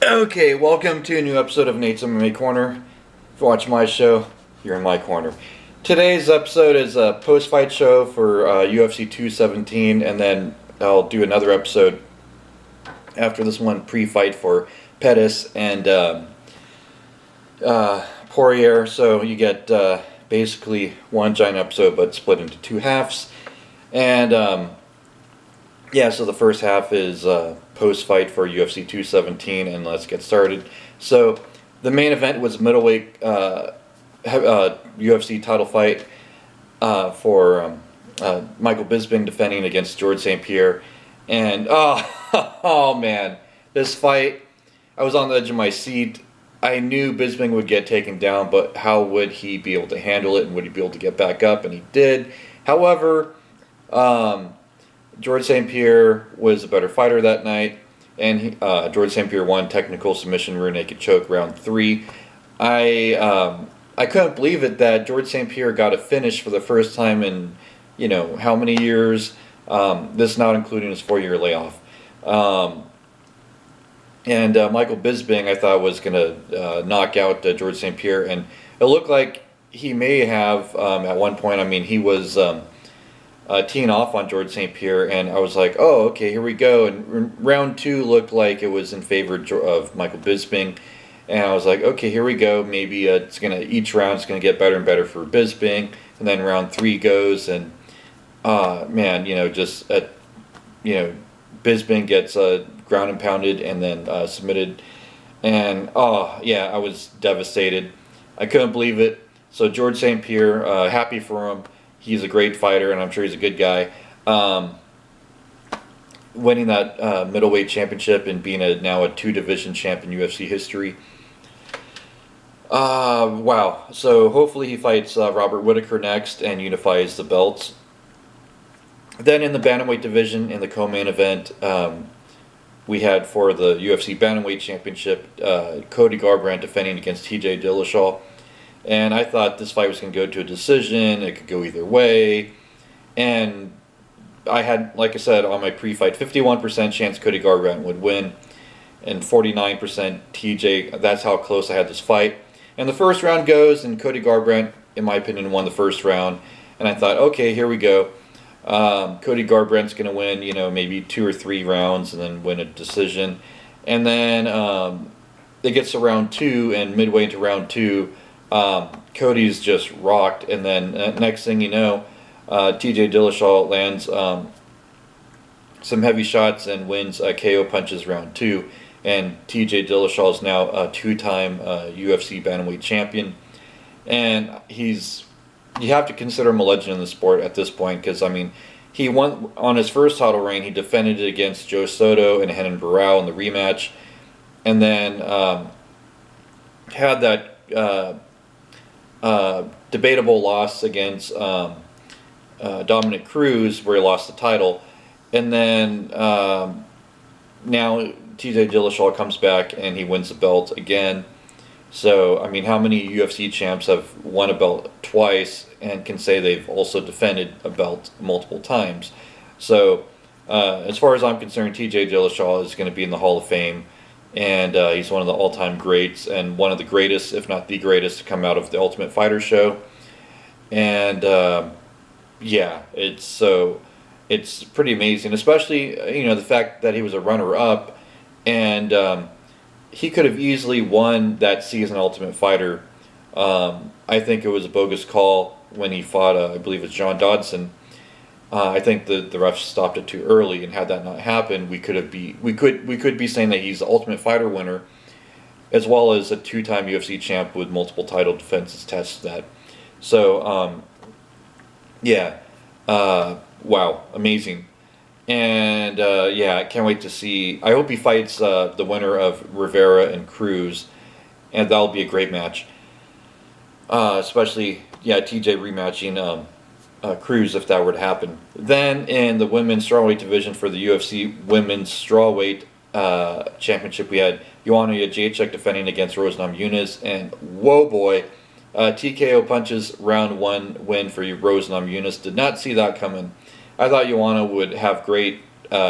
Okay, welcome to a new episode of Nate's MMA Corner. If you watch my show, you're in my corner. Today's episode is a post-fight show for UFC 217, and then I'll do another episode after this one pre-fight for Pettis and Poirier. So you get basically one giant episode, but split into two halves. And yeah, so the first half is post-fight for UFC 217, and let's get started. So the main event was middleweight UFC title fight for Michael Bisping defending against George St-Pierre. And oh man, this fight, I was on the edge of my seat. I knew Bisping would get taken down, but how would he be able to handle it, and would he be able to get back up? And he did. However, George St-Pierre was a better fighter that night, and George St-Pierre won technical submission rear naked choke round 3. I couldn't believe it that George St-Pierre got a finish for the first time in how many years. This not including his 4-year layoff. And Michael Bisping, I thought, was going to knock out George St-Pierre, and it looked like he may have at one point. I mean, he was teeing off on George St-Pierre, and I was like, oh, okay, here we go. And round 2 looked like it was in favor of Michael Bisping, and I was like, okay, here we go. Maybe each round is gonna get better and better for Bisping. And then round 3 goes, and man, Bisping gets ground and pounded and then submitted, and oh yeah, I was devastated. I couldn't believe it. So George St-Pierre, happy for him. He's a great fighter, and I'm sure he's a good guy. Winning that middleweight championship and being now a 2-division champ in UFC history. Wow. So hopefully he fights Robert Whittaker next and unifies the belts. Then in the bantamweight division, in the co-main event, we had for the UFC bantamweight championship, Cody Garbrandt defending against TJ Dillashaw. And I thought this fight was going to go to a decision. It could go either way. And I had, like I said, on my pre-fight, 51% chance Cody Garbrandt would win, and 49% TJ. That's how close I had this fight. And the first round goes, and Cody Garbrandt, in my opinion, won the first round. And I thought, okay, here we go. Cody Garbrandt's going to win, maybe 2 or 3 rounds and then win a decision. And then it gets to round 2, and midway into round 2, Cody's just rocked, and then next thing you know, TJ Dillashaw lands some heavy shots and wins KO punches round 2, and TJ Dillashaw is now a 2-time UFC bantamweight champion, and you have to consider him a legend in the sport at this point, because I mean, he won on his first title reign. He defended it against Joe Soto and Renan Barão in the rematch, and then had that debatable loss against Dominic Cruz, where he lost the title, and then now TJ Dillashaw comes back and he wins the belt again. So I mean, how many UFC champs have won a belt twice and can say they've also defended a belt multiple times? So as far as I'm concerned, TJ Dillashaw is going to be in the Hall of Fame. And he's one of the all-time greats, and one of the greatest, if not the greatest, to come out of the Ultimate Fighter show. And yeah, it's pretty amazing, especially the fact that he was a runner-up, and he could have easily won that season Ultimate Fighter. I think it was a bogus call when he fought, I believe it's John Dodson. I think the refs stopped it too early, and had that not happened, we could be saying that he's the Ultimate Fighter winner, as well as a 2-time UFC champ with multiple title defenses attached to that. So yeah, wow, amazing, and yeah, I can't wait to see. I hope he fights the winner of Rivera and Cruz, and that'll be a great match. Especially TJ rematching Cruz, if that were to happen. Then in the women's strawweight division for the UFC women's strawweight championship, we had Joanna Jędrzejczyk defending against Rose Namajunas, and whoa boy, TKO punches round 1 win for Rose Namajunas. Did not see that coming. I thought Joanna would have great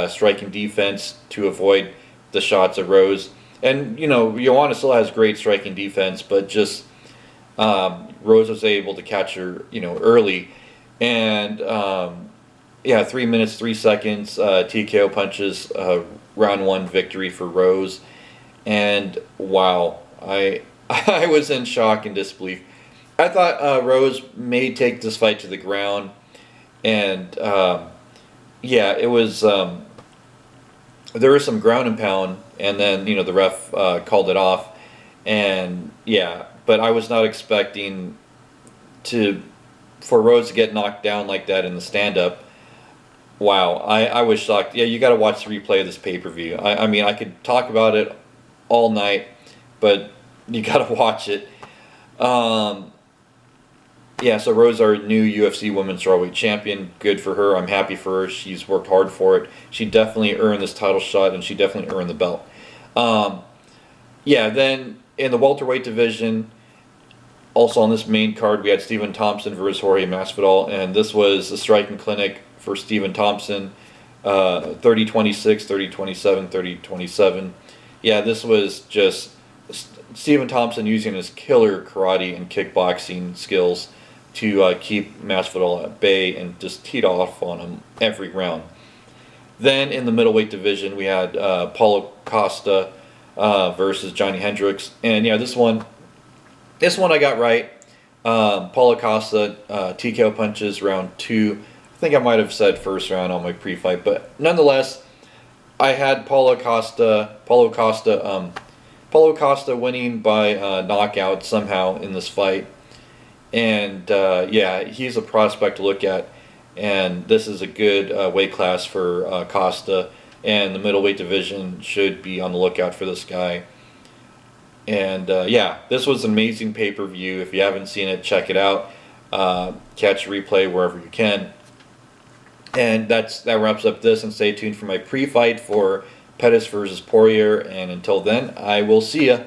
striking defense to avoid the shots of Rose. And Joanna still has great striking defense, but just Rose was able to catch her early, and yeah, 3 minutes 3 seconds TKO punches, round one victory for Rose. And wow, I I was in shock and disbelief. I thought Rose may take this fight to the ground, and yeah, it was. There was some ground and pound, and then the ref called it off, and yeah, but I was not expecting to for Rose to get knocked down like that in the stand up. Wow, I was shocked. Yeah, you got to watch the replay of this pay per view. I mean, I could talk about it all night, but you got to watch it. Yeah, so Rose, our new UFC Women's Strawweight Champion. Good for her. I'm happy for her. She's worked hard for it. She definitely earned this title shot, and she definitely earned the belt. Yeah, then in the welterweight division, also on this main card, we had Stephen Thompson versus Jorge Masvidal, and this was a striking clinic for Stephen Thompson. 30-26, 30-27, 30-27. Yeah, this was just Stephen Thompson using his killer karate and kickboxing skills to keep Masvidal at bay and just teed off on him every round. Then in the middleweight division, we had Paulo Costa versus Johnny Hendricks, and yeah, this one I got right. Paulo Costa TKO punches round two. I think I might have said first round on my pre-fight, but nonetheless, I had Paulo Costa winning by knockout somehow in this fight. And yeah, he's a prospect to look at, and this is a good weight class for Costa, and the middleweight division should be on the lookout for this guy. And yeah, this was an amazing pay-per-view. If you haven't seen it, check it out. Catch a replay wherever you can. And that wraps up this, and stay tuned for my pre-fight for Pettis versus Poirier, and until then, I will see ya.